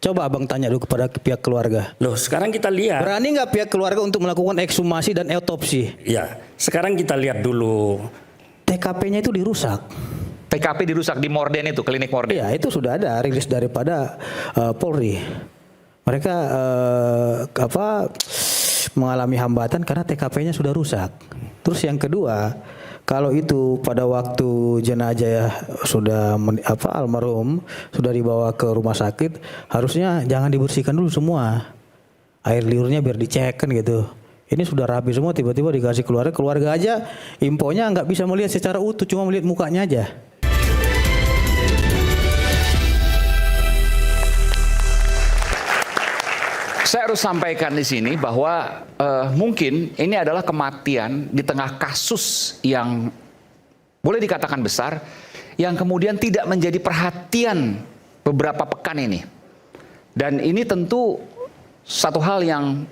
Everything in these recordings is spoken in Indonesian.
Coba abang tanya dulu kepada pihak keluarga. Loh, sekarang kita lihat. Berani nggak pihak keluarga untuk melakukan ekshumasi dan autopsi? Ya, sekarang kita lihat dulu. TKP-nya itu dirusak. TKP dirusak di Morden itu, klinik Morden. Iya, itu sudah ada rilis daripada Polri. Mereka mengalami hambatan karena TKP-nya sudah rusak. Terus yang kedua, kalau itu pada waktu jenazah sudah almarhum sudah dibawa ke rumah sakit, harusnya jangan dibersihkan dulu semua. Air liurnya biar dicek kan gitu. Ini sudah rapi semua, tiba-tiba dikasih keluarga aja infonya nggak bisa melihat secara utuh, cuma melihat mukanya aja. Saya harus sampaikan di sini bahwa mungkin ini adalah kematian di tengah kasus yang boleh dikatakan besar, yang kemudian tidak menjadi perhatian beberapa pekan ini. Dan ini tentu satu hal yang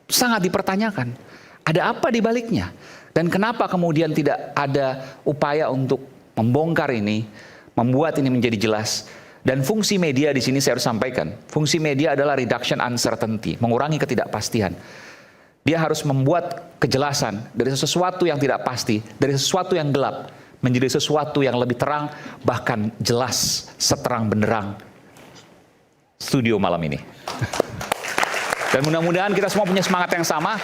sangat dipertanyakan. Ada apa di baliknya? Dan kenapa kemudian tidak ada upaya untuk membongkar ini, membuat ini menjadi jelas? Dan fungsi media di sini saya harus sampaikan. Fungsi media adalah reduction uncertainty, mengurangi ketidakpastian. Dia harus membuat kejelasan dari sesuatu yang tidak pasti, dari sesuatu yang gelap, menjadi sesuatu yang lebih terang, bahkan jelas seterang benderang studio malam ini. Dan mudah-mudahan kita semua punya semangat yang sama.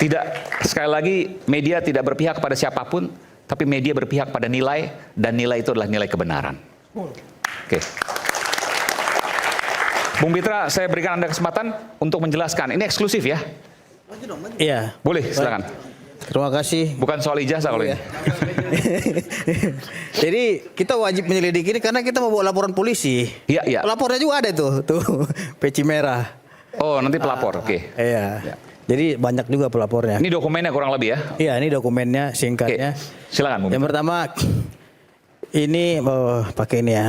Tidak, sekali lagi, media tidak berpihak kepada siapapun, tapi media berpihak pada nilai, dan nilai itu adalah nilai kebenaran. Oke. Bung Pitra, saya berikan Anda kesempatan untuk menjelaskan. Ini eksklusif ya? Iya. Boleh, silakan. Terima kasih. Bukan soal ijazah kalau ini. Jadi kita wajib menyelidiki ini karena kita mau bawa laporan polisi. Iya, iya. Pelapornya juga ada tuh peci merah. Oh, nanti pelapor, oke. Iya. Ya. Jadi banyak juga pelapornya. Ini dokumennya kurang lebih ya? Iya, ini dokumennya singkatnya. Oke. Silakan, Bung. Yang pertama, ini pakai ini ya.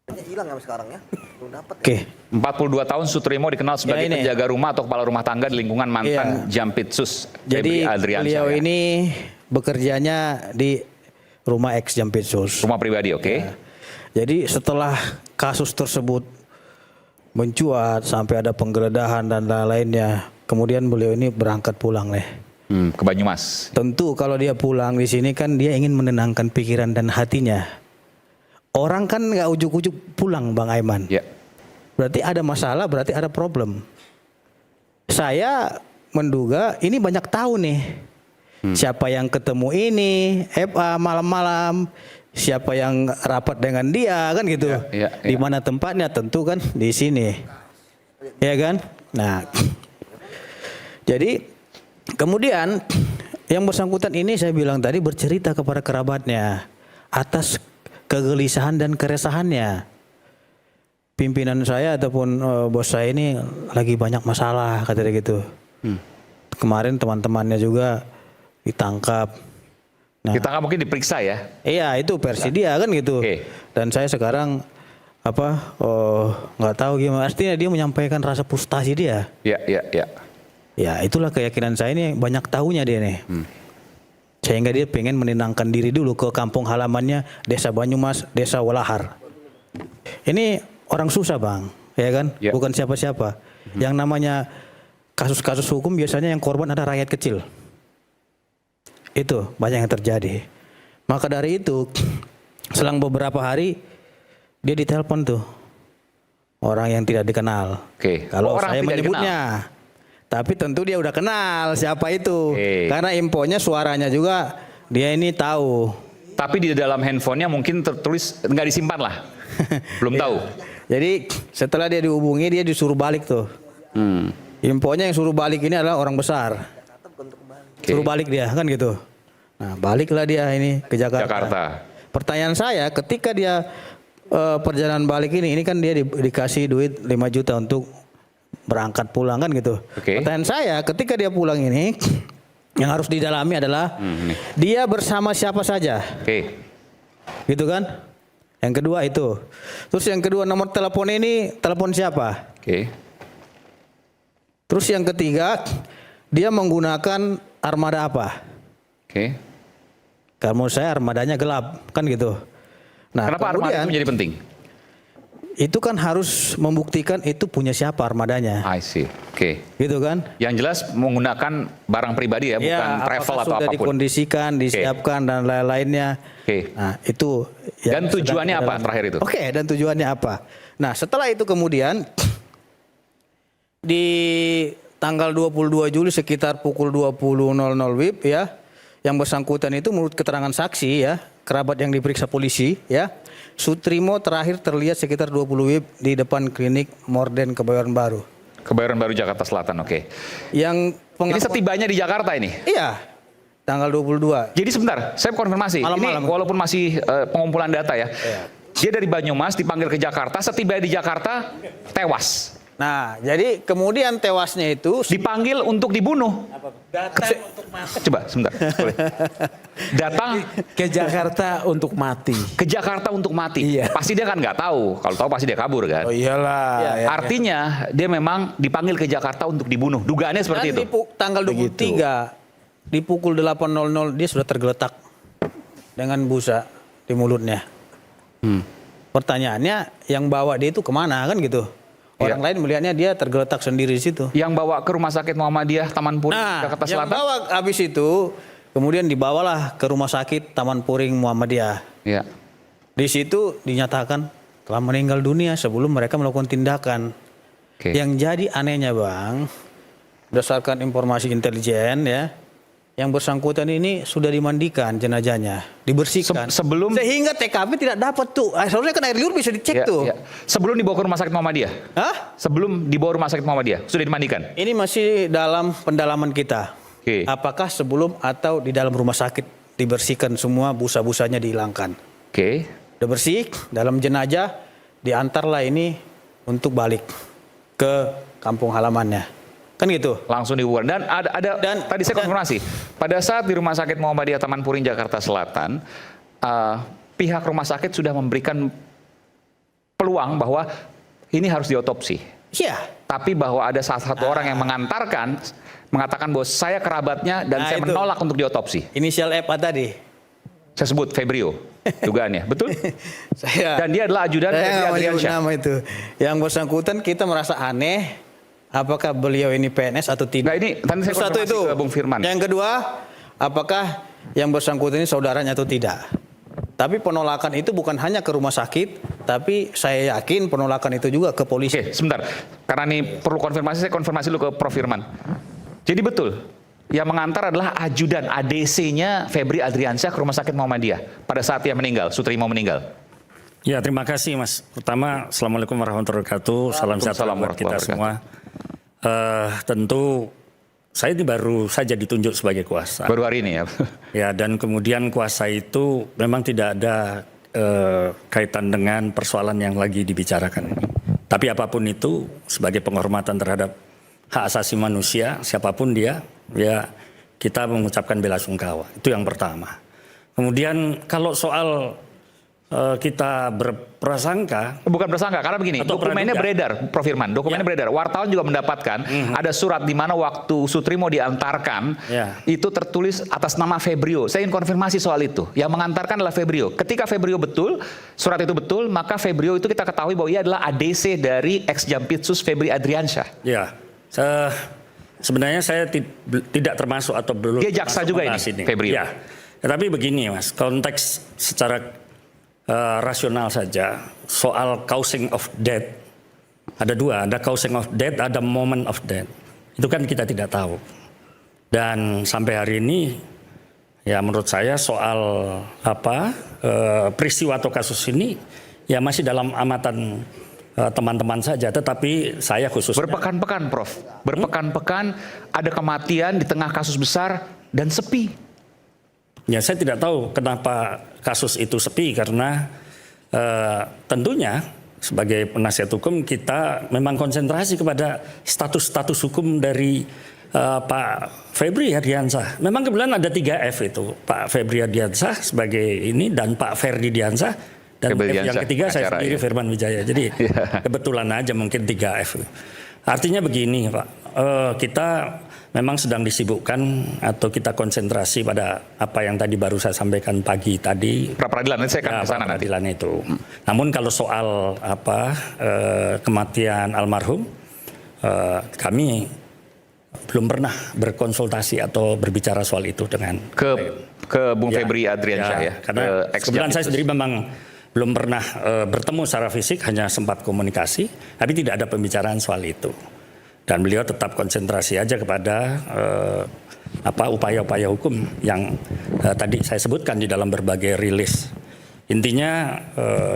Hilang sampai sekarang ya. Belum dapat. Oke. 42 tahun Sutrimo dikenal sebagai Ya, ini. penjaga rumah atau kepala rumah tangga di lingkungan mantan Jampitsus Jadi Febri Adriansyah. beliau Ya. ini bekerjanya di rumah ex Jampitsus. Rumah pribadi, oke. Ya. Jadi setelah kasus tersebut mencuat sampai ada penggeledahan dan lain-lainnya, kemudian beliau ini berangkat pulang nih. Ke Banyumas. Tentu kalau dia pulang di sini kan dia ingin menenangkan pikiran dan hatinya. Orang kan nggak ujuk-ujuk pulang, Bang Aiman. Ya. Berarti ada masalah, berarti ada problem. Saya menduga ini banyak tahu nih. Siapa yang ketemu ini, FA malam-malam, siapa yang rapat dengan dia, kan gitu. Ya, ya, ya. Di mana tempatnya, tentu kan di sini. Ya kan? Nah. Jadi kemudian yang bersangkutan ini saya bilang tadi bercerita kepada kerabatnya atas kegelisahan dan keresahannya. Pimpinan saya ataupun bos saya ini lagi banyak masalah, kata dia gitu. Kemarin teman-temannya juga ditangkap. Nah, Ditangkap mungkin diperiksa ya? iya, itu versi dia kan gitu. Oke. Dan saya sekarang nggak tahu gimana. Artinya dia menyampaikan rasa frustasi dia. Ya, ya, ya. Ya itulah keyakinan saya ini, banyak tahunya dia nih. Sehingga dia pengen menenangkan diri dulu ke kampung halamannya, Desa Banyumas, Desa Walahar. Ini orang susah, Bang, ya kan? Ya. Bukan siapa-siapa. Yang namanya kasus-kasus hukum biasanya yang korban ada rakyat kecil. Itu banyak yang terjadi. Maka dari itu, selang beberapa hari dia ditelepon tuh orang yang tidak dikenal. Oke. Kalau Oh, orang saya tidak menyebutnya. Tapi tentu dia udah kenal siapa itu. Oke. Karena infonya suaranya juga dia ini tahu. Tapi di dalam handphonenya mungkin tertulis nggak disimpan lah. Belum tahu. Jadi setelah dia dihubungi dia disuruh balik tuh. Infonya yang suruh balik ini adalah orang besar. Oke. Suruh balik dia kan gitu. Nah baliklah dia ini ke Jakarta. Jakarta. Pertanyaan saya ketika dia perjalanan balik ini kan dia dikasih duit 5 juta untuk berangkat pulang kan gitu. Oke. Pertanyaan saya ketika dia pulang ini yang harus didalami adalah dia bersama siapa saja. Oke. Gitu kan? Yang kedua itu. Terus yang kedua nomor telepon ini telepon siapa? Oke. Terus yang ketiga dia menggunakan armada apa? Oke. Kalau menurut saya armadanya gelap kan gitu. Nah, Kenapa armada itu menjadi penting? itu kan harus membuktikan itu punya siapa armadanya. I see. Oke. Gitu kan? Yang jelas menggunakan barang pribadi ya, bukan travel atau sudah apapun. dikondisikan, disiapkan dan lain-lainnya. Oke. Nah, itu yang Dan tujuannya sedang apa dalam- terakhir itu? Oke, dan tujuannya apa? Nah, setelah itu kemudian di tanggal 22 Juli sekitar pukul 20.00 WIB ya, yang bersangkutan itu menurut keterangan saksi ya, kerabat yang diperiksa polisi ya, Sutrimo terakhir terlihat sekitar 20 WIB di depan klinik Morden Kebayoran Baru. Kebayoran Baru Jakarta Selatan, oke. Yang Ini setibanya di Jakarta ini. Iya, tanggal 22. Jadi sebentar, saya konfirmasi. Malam-malam. Ini walaupun masih pengumpulan data ya. Dia dari Banyumas dipanggil ke Jakarta, setiba di Jakarta tewas. Nah, jadi kemudian tewasnya itu Dipanggil untuk dibunuh. Coba sebentar. Boleh. Datang ke Jakarta untuk mati. ke Jakarta untuk mati. Iya. Pasti dia kan nggak tahu. Kalau tahu pasti dia kabur kan. Oh iyalah. Iya. Ya. Artinya dia memang dipanggil ke Jakarta untuk dibunuh. Dugaannya seperti dan itu. tanggal 23 di pukul 8.00 dia sudah tergeletak dengan busa di mulutnya. Pertanyaannya yang bawa dia itu kemana kan gitu? Orang lain melihatnya dia tergeletak sendiri di situ. Yang bawa ke Rumah Sakit Muhammadiyah Taman Puring Jakarta yang Selatan. bawa habis itu kemudian dibawalah ke Rumah Sakit Taman Puring Muhammadiyah. Ya. Di situ dinyatakan telah meninggal dunia sebelum mereka melakukan tindakan. Oke. Yang jadi anehnya Bang, berdasarkan informasi intelijen ya, yang bersangkutan ini sudah dimandikan jenazahnya, dibersihkan. Sebelum Sehingga TKP tidak dapat tuh. Seharusnya kan air liur bisa dicek tuh. Ya. Sebelum dibawa ke Rumah Sakit Muhammadiyah. Hah? Sebelum dibawa Rumah Sakit Muhammadiyah sudah dimandikan. Ini masih dalam pendalaman kita. Oke. Apakah sebelum atau di dalam rumah sakit dibersihkan semua busa-busanya dihilangkan. Oke. Udah bersih, dalam jenazah diantarlah ini untuk balik ke kampung halamannya. Kan gitu. Langsung dibubarkan. Dan ada tadi saya konfirmasi. Pada saat di Rumah Sakit Muhammadiyah Taman Puring Jakarta Selatan, pihak rumah sakit sudah memberikan peluang bahwa ini harus diotopsi. Iya. Tapi bahwa ada salah satu orang yang mengantarkan mengatakan bahwa saya kerabatnya dan Nah, saya itu. menolak untuk diotopsi. Inisial F tadi. Saya sebut Febrio, dugaannya, betul? Saya Dan dia adalah ajudan saya Febri nggak mau nyebut Adriansyah. nama itu. Yang bersangkutan kita merasa aneh. Apakah beliau ini PNS atau tidak? Nah, ini tadi saya Satu konfirmasi itu. ke Bung Firman. Yang kedua, apakah yang bersangkutan ini saudaranya atau tidak? Tapi penolakan itu bukan hanya ke rumah sakit, tapi saya yakin penolakan itu juga ke polisi. Oke, sebentar. Karena ini perlu konfirmasi, saya konfirmasi dulu ke Prof. Firman. Jadi betul, yang mengantar adalah ajudan ADC-nya Febri Adriansyah ke Rumah Sakit Muhammadiyah pada saat dia meninggal, Sutrimo meninggal. Ya, terima kasih Mas. Pertama, Assalamualaikum warahmatullahi wabarakatuh. Salam sejahtera buat kita semua. Tentu saya ini baru saja ditunjuk sebagai kuasa. Baru hari ini ya. Ya, dan kemudian kuasa itu memang tidak ada kaitan dengan persoalan yang lagi dibicarakan ini. Tapi apapun itu, sebagai penghormatan terhadap hak asasi manusia, siapapun dia, ya kita mengucapkan bela sungkawa. Itu yang pertama. Kemudian kalau soal kita berprasangka, Bukan bersangka, karena begini, Atau dokumennya praduga. beredar, Prof. Firman, dokumennya beredar. Wartawan juga mendapatkan ada surat di mana waktu Sutrimo diantarkan, Ya. itu tertulis atas nama Febrio. Saya ingin konfirmasi soal itu. Yang mengantarkan adalah Febrio. Ketika Febrio betul, surat itu betul, maka Febrio itu kita ketahui bahwa ia adalah ADC dari ex-Jampitsus Febri Adriansyah. ya, sebenarnya saya tidak termasuk atau belum. Dia jaksa termasuk juga membahas ini, Febrio. Ya, tapi begini Mas, konteks secara rasional saja soal causing of death ada dua, ada causing of death, ada moment of death. Itu kan kita tidak tahu. Dan sampai hari ini, ya menurut saya soal peristiwa atau kasus ini ya masih dalam amatan teman-teman saja. Tetapi saya khususnya Berpekan-pekan, Prof. Berpekan-pekan ada kematian di tengah kasus besar dan sepi. ya saya tidak tahu kenapa kasus itu sepi karena tentunya sebagai penasihat hukum kita memang konsentrasi kepada status-status hukum dari Pak Febri Ardiansyah. Memang kebetulan ada 3 F itu, Pak Febri Ardiansyah sebagai ini dan Pak Ferdi Diansah dan Febri F yang Diansah, ketiga saya acara, sendiri ya. Firman Wijaya. Jadi kebetulan aja mungkin 3 F. Artinya begini Pak, kita memang sedang disibukkan atau kita konsentrasi pada apa yang tadi baru saya sampaikan pagi tadi. Pra peradilan nanti saya akan ke sana nanti. Peradilan itu. Namun kalau soal kematian almarhum, kami belum pernah berkonsultasi atau berbicara soal itu dengan ke Bung Febri Adriansyah ya. Karena kebetulan saya sendiri memang belum pernah bertemu secara fisik, hanya sempat komunikasi, tapi tidak ada pembicaraan soal itu. Dan beliau tetap konsentrasi aja kepada upaya-upaya hukum yang tadi saya sebutkan di dalam berbagai rilis. Intinya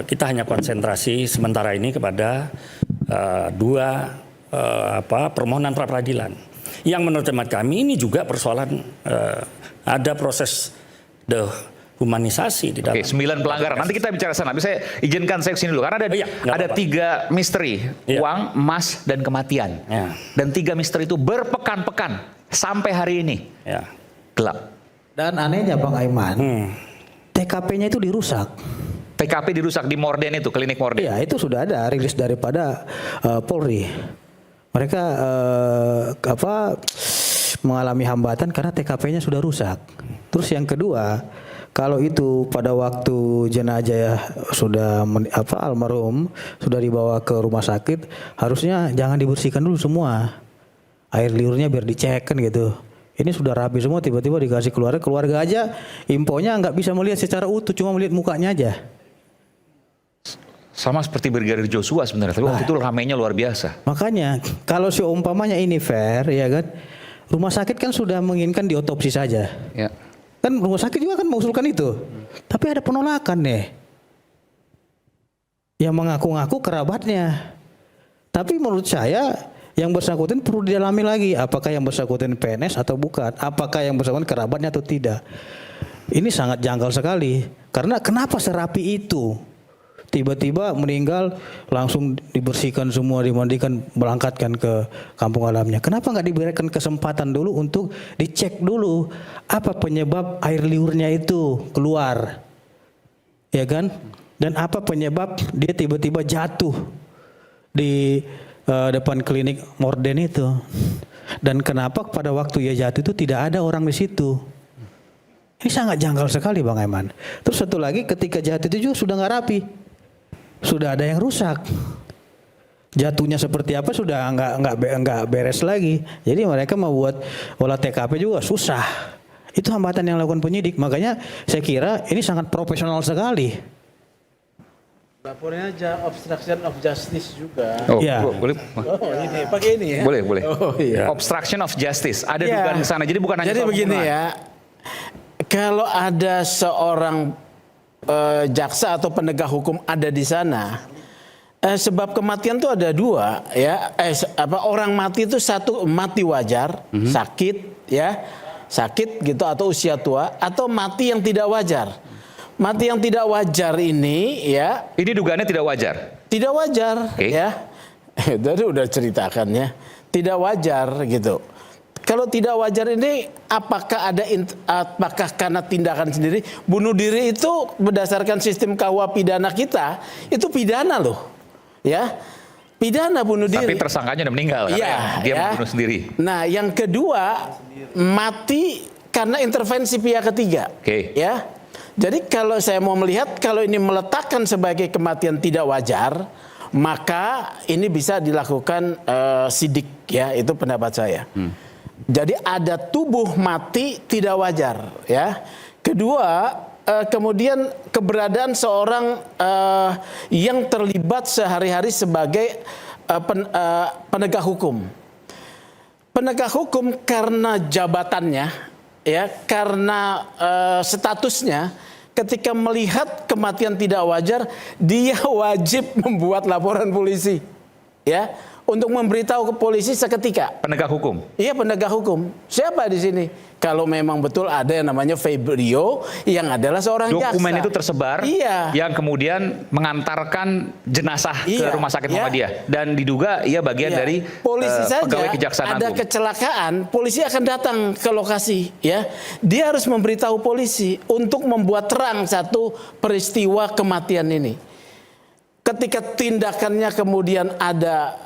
kita hanya konsentrasi sementara ini kepada dua permohonan pra peradilan. Yang menurut hemat kami ini juga persoalan ada proses dehumanisasi di dalam. Oke, 9 pelanggaran. Nanti kita bicara sana. Tapi saya izinkan saya kesini dulu karena ada 3 misteri, uang, emas, dan kematian. Ya. Dan 3 misteri itu berpekan-pekan sampai hari ini. Ya. Gelap. Dan anehnya Bang Aiman, TKP-nya itu dirusak. TKP dirusak di Morden itu, klinik Morden. Iya, itu sudah ada rilis daripada Polri. Mereka mengalami hambatan karena TKP-nya sudah rusak. Terus yang kedua, kalau itu pada waktu jenazah sudah almarhum sudah dibawa ke rumah sakit, harusnya jangan dibersihkan dulu semua. Air liurnya biar dicek kan gitu. Ini sudah rapi semua, tiba-tiba dikasih keluarga aja infonya nggak bisa melihat secara utuh, cuma melihat mukanya aja. Sama seperti Brigadir Joshua sebenarnya, tapi waktu itu ramainya luar biasa. Makanya kalau seumpamanya ini fair, ya kan, rumah sakit kan sudah menginginkan diotopsi saja. Ya. Kan rumah sakit juga kan mengusulkan itu, tapi ada penolakan nih. Yang mengaku-ngaku kerabatnya. Tapi menurut saya yang bersangkutan perlu didalami lagi, apakah yang bersangkutan PNS atau bukan, apakah yang bersangkutan kerabatnya atau tidak. Ini sangat janggal sekali. Karena kenapa serapi itu? Tiba-tiba meninggal langsung dibersihkan semua, dimandikan, berangkatkan ke kampung halamannya. Kenapa nggak diberikan kesempatan dulu untuk dicek dulu apa penyebab air liurnya itu keluar, ya kan? Dan apa penyebab dia tiba-tiba jatuh di depan klinik Morden itu? Dan kenapa pada waktu ia jatuh itu tidak ada orang di situ? Ini sangat janggal sekali Bang Aiman. Terus satu lagi, ketika jatuh itu juga sudah nggak rapi. Sudah ada yang rusak, jatuhnya seperti apa sudah nggak beres lagi. Jadi mereka mau buat olah TKP juga susah. Itu hambatan yang dilakukan penyidik. Makanya saya kira ini sangat profesional sekali. Laporin aja obstruction of justice juga. Oh, Ya. boleh. Oh, ini pakai ini ya. Boleh. Oh iya. Obstruction of justice. Ada Ya. dugaan ke sana. Jadi bukan hanya Jadi soal begini pembunuhan. ya. Kalau ada seorang jaksa atau penegak hukum ada di sana, sebab kematian itu ada 2 ya. Orang mati itu satu mati wajar, sakit ya, sakit gitu atau usia tua, atau mati yang tidak wajar. Mati yang tidak wajar ini ya. Ini dugaannya tidak wajar. Tidak wajar ya. Tadi udah ceritakan ya. Tidak wajar gitu. Kalau tidak wajar ini apakah karena tindakan sendiri? Bunuh diri itu berdasarkan sistem KUH pidana kita itu pidana loh, ya, pidana bunuh diri. Tapi tersangkanya udah meninggal karena dia membunuh sendiri. Nah, yang kedua mati karena intervensi pihak ketiga, ya. Jadi kalau saya mau melihat kalau ini meletakkan sebagai kematian tidak wajar, maka ini bisa dilakukan sidik, ya, itu pendapat saya. Jadi ada tubuh mati tidak wajar, ya. Kedua, kemudian keberadaan seorang yang terlibat sehari-hari sebagai penegak hukum. Penegak hukum karena jabatannya, ya, karena statusnya, ketika melihat kematian tidak wajar, dia wajib membuat laporan polisi, ya. Untuk memberitahu ke polisi seketika. Penegak hukum? Iya, penegak hukum. Siapa di sini? Kalau memang betul ada yang namanya Febrio yang adalah seorang jaksa. Dokumen itu tersebar, iya, yang kemudian mengantarkan jenazah ke rumah sakit Muhammadiyah. Dan diduga ia bagian dari polisi saja pegawai Kejaksaan ada Agung. kecelakaan, polisi akan datang ke lokasi, ya. Dia harus memberitahu polisi untuk membuat terang satu peristiwa kematian ini. ketika tindakannya kemudian ada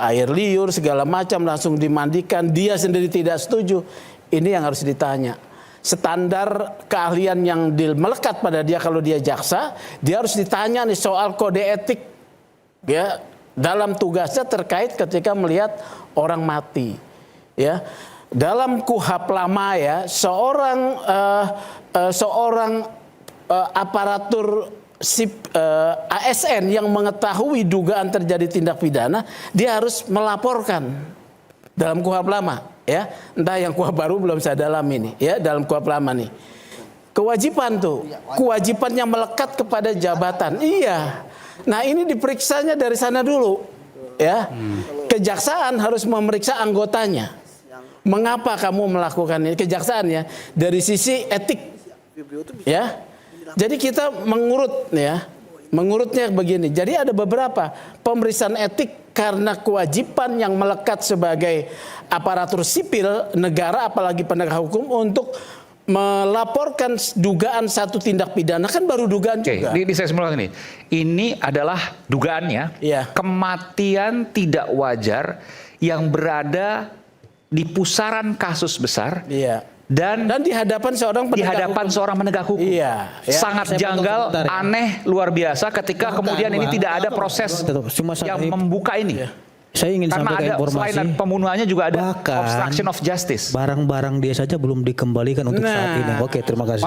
air liur segala macam langsung dimandikan, dia sendiri tidak setuju, ini yang harus ditanya. Standar keahlian yang melekat pada dia kalau dia jaksa, dia harus ditanya nih soal kode etik ya dalam tugasnya terkait ketika melihat orang mati ya. Dalam KUHP lama ya, seorang aparatur ASN yang mengetahui dugaan terjadi tindak pidana, dia harus melaporkan dalam KUHP lama ya. Entah yang KUHP baru belum saya dalam ini ya, dalam KUHP lama nih. Kewajiban tuh, kewajiban yang melekat kepada jabatan. Iya. Nah, ini diperiksanya dari sana dulu ya. Kejaksaan harus memeriksa anggotanya. Mengapa kamu melakukan ini? Kejaksaan ya, dari sisi etik ya. Jadi kita mengurut ya, mengurutnya begini. Jadi ada beberapa pemeriksaan etik karena kewajiban yang melekat sebagai aparatur sipil negara, apalagi penegak hukum, untuk melaporkan dugaan satu tindak pidana, kan baru dugaan juga. Di saya semula ini adalah dugaannya kematian tidak wajar yang berada di pusaran kasus besar dan di hadapan seorang penegak hukum. Sangat janggal, aneh, luar biasa ketika kemudian ini tidak ada proses yang membuka ini. Saya ingin sampaikan informasi. Selain pembunuhannya juga ada obstruction of justice. Barang-barang dia saja belum dikembalikan untuk saat ini. Oke, terima kasih.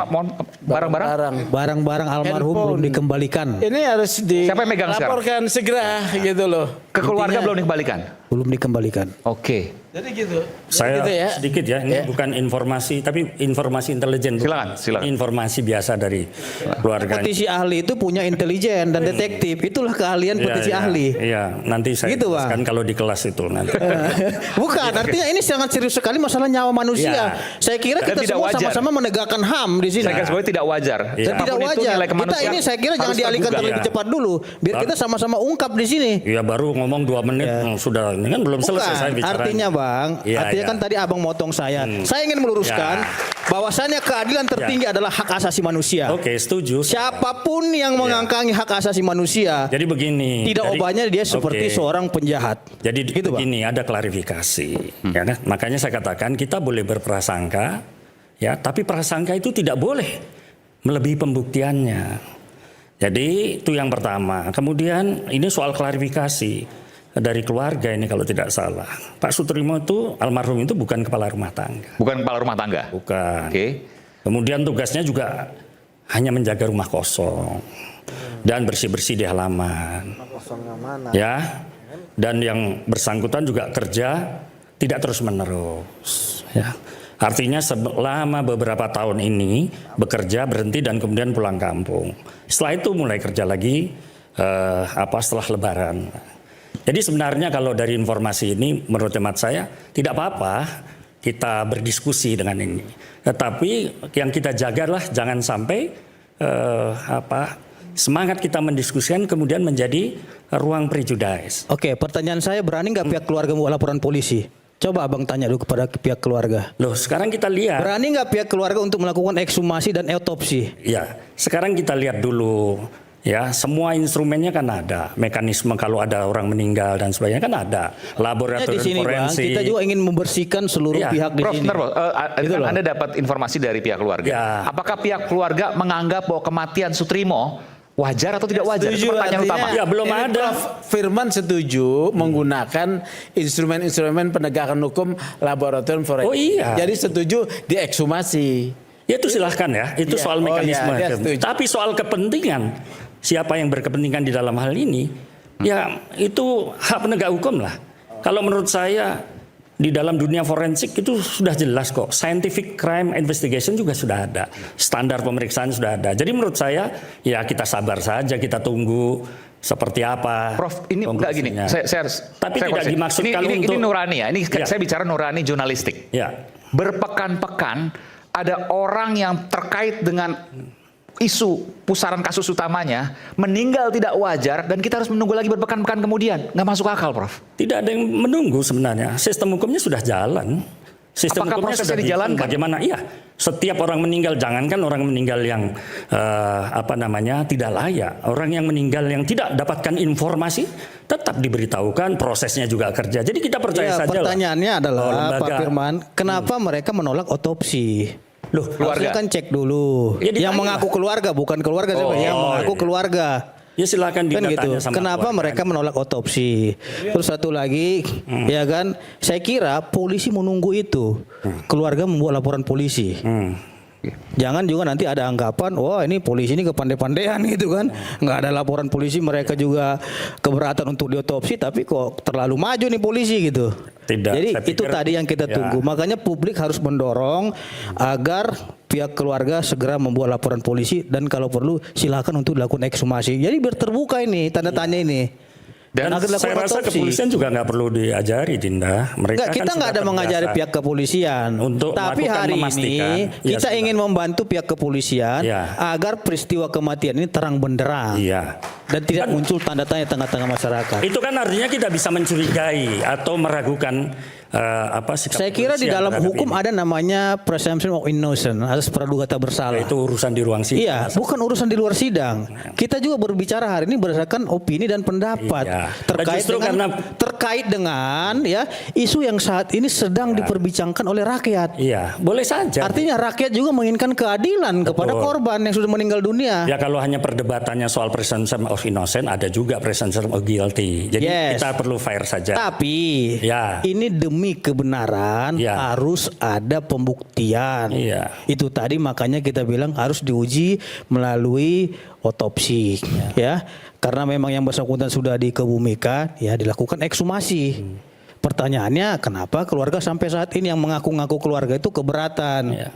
Barang-barang almarhum belum dikembalikan. Ini harus siapa yang megang dilaporkan segera gitu loh. Ke keluarga belum dikembalikan. Belum dikembalikan. Oke. Jadi gitu. Saya gitu ya. Sedikit ya, ini bukan informasi tapi informasi intelijen. Silakan. Informasi biasa dari keluarga. Petisi ahli itu punya intelijen dan detektif. Itulah keahlian petisi ahli. Iya, nanti saya gitu, jelaskan kalau di kelas itu nanti. Bukan, artinya ini sangat serius sekali masalah nyawa manusia. Saya kira kita semua sama-sama menegakkan HAM di sini. Saya kira sebenarnya tidak wajar. Tidak wajar. Kita ini saya kira jangan dialihkan terlalu cepat dulu, biar kita sama-sama ungkap di sini. Iya, baru ngomong 2 menit sudah, ini kan belum selesai saya bicara. Artinya Bang, artinya kan tadi Abang motong saya. Saya ingin meluruskan bahwasannya keadilan tertinggi adalah hak asasi manusia. Oke, setuju. Siapapun yang mengangkangi hak asasi manusia, jadi begini. Tidak obahnya dia seperti seorang penjahat. Jadi gitu, begini, ada klarifikasi. Ya kan? Makanya saya katakan kita boleh berprasangka, ya, tapi prasangka itu tidak boleh melebihi pembuktiannya. Jadi itu yang pertama. Kemudian ini soal klarifikasi dari keluarga ini kalau tidak salah. Pak Sutrimo itu almarhum itu bukan kepala rumah tangga. Bukan kepala rumah tangga? Bukan. Kemudian tugasnya juga hanya menjaga rumah kosong dan bersih-bersih di halaman. Ya. Dan yang bersangkutan juga kerja tidak terus-menerus. Ya. Artinya selama beberapa tahun ini bekerja, berhenti dan kemudian pulang kampung. Setelah itu mulai kerja lagi setelah Lebaran. Jadi sebenarnya kalau dari informasi ini menurut hemat saya tidak apa-apa kita berdiskusi dengan ini. Tetapi yang kita jagalah jangan sampai semangat kita mendiskusikan kemudian menjadi ruang prejudice. Oke, pertanyaan saya, berani nggak pihak keluarga mau laporan polisi? Coba Abang tanya dulu kepada pihak keluarga. Loh, sekarang kita lihat. Berani nggak pihak keluarga untuk melakukan ekshumasi dan autopsi? Ya, sekarang kita lihat dulu. Ya, semua instrumennya kan ada, mekanisme kalau ada orang meninggal dan sebagainya kan ada, laboratorium forensik. Kita juga ingin membersihkan seluruh pihak di sini. Anda dapat informasi dari pihak keluarga. Apakah pihak keluarga menganggap bahwa kematian Sutrimo wajar atau tidak wajar? Itu pertanyaan utama. Ya, belum ada. Firman setuju menggunakan instrumen-instrumen penegakan hukum laboratorium forensik. Oh iya. Jadi setuju diekshumasi. Ya itu silahkan ya, itu soal mekanisme. Tapi soal kepentingan, siapa yang berkepentingan di dalam hal ini, ya itu hak penegak hukum lah. Kalau menurut saya di dalam dunia forensik itu sudah jelas kok. Scientific crime investigation juga sudah ada. Standar pemeriksaan sudah ada. Jadi menurut saya ya kita sabar saja, kita tunggu seperti apa. Prof, ini enggak gini. Tapi tidak dimaksudkan ini nurani ya. Ini saya bicara nurani jurnalistik. Ya. Berpekan-pekan ada orang yang terkait dengan isu pusaran kasus utamanya meninggal tidak wajar dan kita harus menunggu lagi berpekan-pekan kemudian. Nggak masuk akal, Prof. Tidak ada yang menunggu sebenarnya. Sistem hukumnya sudah jalan. Sistem Apakah hukumnya prosesnya sudah dijalankan? Bagaimana? Iya, setiap orang meninggal, jangankan orang meninggal yang tidak layak, orang yang meninggal yang tidak dapatkan informasi tetap diberitahukan, prosesnya juga kerja. Jadi kita percaya saja. Pertanyaannya adalah lembaga, Pak Firman, kenapa mereka menolak otopsi? Loh, Harusnya kan cek dulu. Ya, ditanya yang mengaku lah. keluarga, bukan keluarga siapa? Yang mengaku keluarga. Ya silakan Kan ditanya gitu. sama Kenapa keluarga. mereka menolak otopsi? Terus satu lagi, ya kan? Saya kira polisi menunggu itu. Keluarga membuat laporan polisi. Jangan juga nanti ada anggapan, wah ini polisi ini kepandai-pandaian gitu kan. Nggak ada laporan polisi, mereka juga keberatan untuk diotopsi, tapi kok terlalu maju nih polisi gitu. Tidak, Jadi saya itu pikir, tadi yang kita ya. tunggu. Makanya publik harus mendorong agar pihak keluarga segera membuat laporan polisi dan kalau perlu silakan untuk dilakukan ekshumasi. Jadi biar terbuka ini tanda tanya ini. Dan agar dilakukan saya rasa otopsi. kepolisian juga nggak perlu diajari, Dinda. Mereka Enggak, kita kan nggak sudah ada mengajari terbiasa. pihak kepolisian. Untuk Tapi melakukan hari memastikan, ini ya kita sudah. ingin membantu pihak kepolisian Ya. agar peristiwa kematian ini terang benderang Iya. dan tidak muncul tanda tanya tengah-tengah masyarakat. Itu kan artinya kita bisa mencurigai atau meragukan sikap Saya kira di kepolisian dalam terhadap hukum ini. ada namanya presumption of innocence, asas praduga tak bersalah. Itu urusan di ruang sidang. Iya, bukan urusan di luar sidang. Kita juga berbicara hari ini berdasarkan opini dan pendapat Iya. terkait Justru dengan ya isu yang saat ini sedang diperbincangkan oleh rakyat. Iya, boleh saja. Artinya rakyat juga menginginkan keadilan kepada korban yang sudah meninggal dunia. Ya kalau hanya perdebatannya soal presumption of innocent, ada juga presumption of guilty. Jadi Yes. kita perlu fair saja. Tapi Ya. ini demi kebenaran Ya. harus ada pembuktian. Iya. Itu tadi makanya kita bilang harus diuji melalui otopsi, ya. Karena memang yang bersangkutan sudah dikebumikan, ya dilakukan ekshumasi. Pertanyaannya kenapa keluarga sampai saat ini yang mengaku-ngaku keluarga itu keberatan? Ya.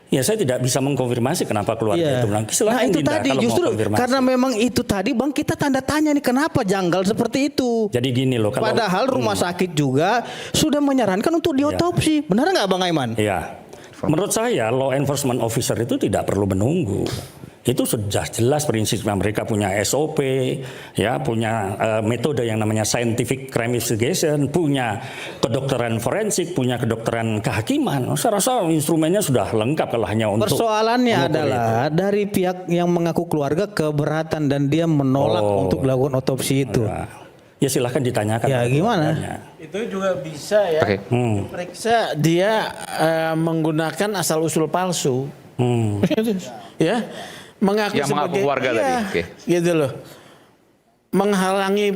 Ya saya tidak bisa mengkonfirmasi kenapa keluarga Iya. itu bilang. Silakan Nah itu Dinda, tadi kalau justru mau konfirmasi. karena memang itu tadi Bang kita tanda tanya nih kenapa janggal seperti itu. Jadi gini loh. Kalau, Padahal rumah sakit juga sudah menyarankan untuk diotopsi. Benar nggak Bang Aiman? Iya. Menurut saya law enforcement officer itu tidak perlu menunggu. Itu sudah jelas prinsipnya, mereka punya SOP, ya punya metode yang namanya scientific crime investigation, punya kedokteran forensik, punya kedokteran kehakiman. Saya rasa instrumennya sudah lengkap kalau hanya untuk Persoalannya mengukur adalah dari pihak yang mengaku keluarga keberatan dan dia menolak untuk melakukan otopsi itu. Ya silahkan ditanyakan. Ya, gimana? keluarganya. Itu juga bisa ya. Oke. Periksa dia menggunakan asal usul palsu. Ya. Mengaku Yang mengaku sebagai keluarga tadi. Oke. Gitu loh. Menghalangi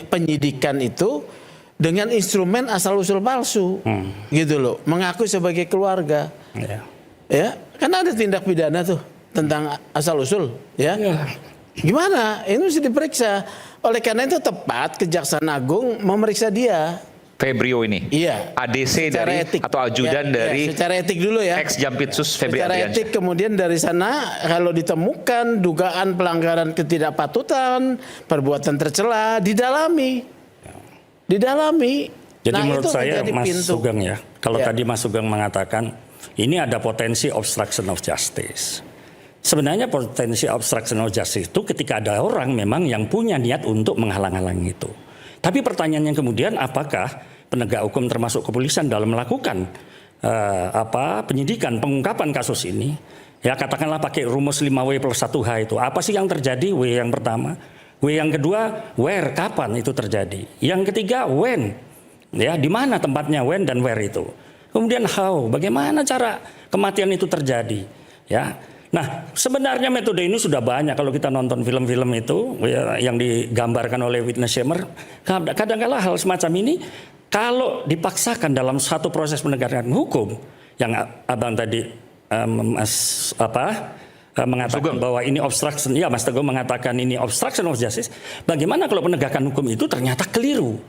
penyidikan itu dengan instrumen asal usul palsu. Gitu loh. Mengaku sebagai keluarga. Ya. Ya, kan ada tindak pidana tuh tentang asal usul, ya. Gimana? Ini mesti diperiksa. Oleh karena itu tepat Kejaksaan Agung memeriksa dia. Febrio ini. Iya. ADC Secara dari etik. atau ajudan Ya, dari secara etik dulu ya. ex Jampitsus Febri Secara Adriansyah. etik kemudian dari sana kalau ditemukan dugaan pelanggaran ketidakpatutan, perbuatan tercela didalami. Jadi Nah, menurut itu saya menjadi Mas pintu. Sugeng ya, kalau Ya. tadi Mas Sugeng mengatakan ini ada potensi obstruction of justice. Sebenarnya potensi obstruction of justice itu ketika ada orang memang yang punya niat untuk menghalang-halangi itu. Tapi pertanyaannya kemudian apakah penegak hukum termasuk kepolisian dalam melakukan penyidikan, pengungkapan kasus ini, ya katakanlah pakai rumus 5W plus 1H itu, apa sih yang terjadi? W yang pertama, W yang kedua, where, kapan itu terjadi? Yang ketiga, when, ya di mana tempatnya when dan where itu? Kemudian how, bagaimana cara kematian itu terjadi? Ya. Nah, sebenarnya metode ini sudah banyak kalau kita nonton film-film itu ya, yang digambarkan oleh Witness Schemer. Kadang-kala hal semacam ini kalau dipaksakan dalam satu proses penegakan hukum yang Abang tadi mengatakan bahwa ini obstruction, ya Mas Teguh mengatakan ini obstruction of justice. Bagaimana kalau penegakan hukum itu ternyata keliru?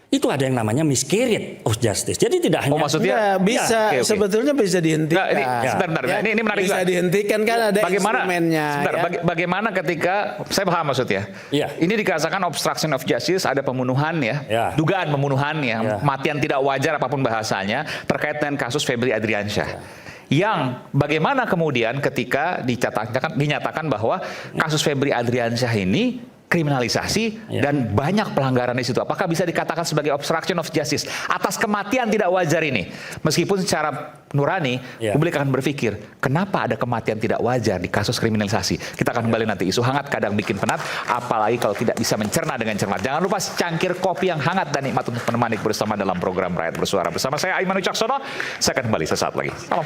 Itu ada yang namanya miscarriage of justice. Jadi tidak hanya maksudnya bisa Oke. sebetulnya bisa dihentikan. Nah, ini, sebentar. Ya, Ini menarik bisa juga. dihentikan kan ada Bagaimana, instrumennya. sebentar, Ya. bagaimana ketika saya paham maksudnya. Iya. Ini dikatakan obstruction of justice, ada pembunuhan ya, Ya. dugaan pembunuhan ya, Ya. kematian tidak wajar apapun bahasanya terkait dengan kasus Febri Adriansyah. Yang bagaimana kemudian ketika dinyatakan bahwa kasus Febri Adriansyah ini kriminalisasi dan banyak pelanggaran di situ. Apakah bisa dikatakan sebagai obstruction of justice atas kematian tidak wajar ini? Meskipun secara nurani publik akan berpikir, kenapa ada kematian tidak wajar di kasus kriminalisasi? Kita akan kembali nanti. Isu hangat kadang bikin penat, apalagi kalau tidak bisa mencerna dengan cermat. Jangan lupa cangkir kopi yang hangat dan nikmat untuk menemani bersama dalam program Rakyat Bersuara. Bersama saya Aiman Wicaksono, saya akan kembali sesaat lagi. Salam.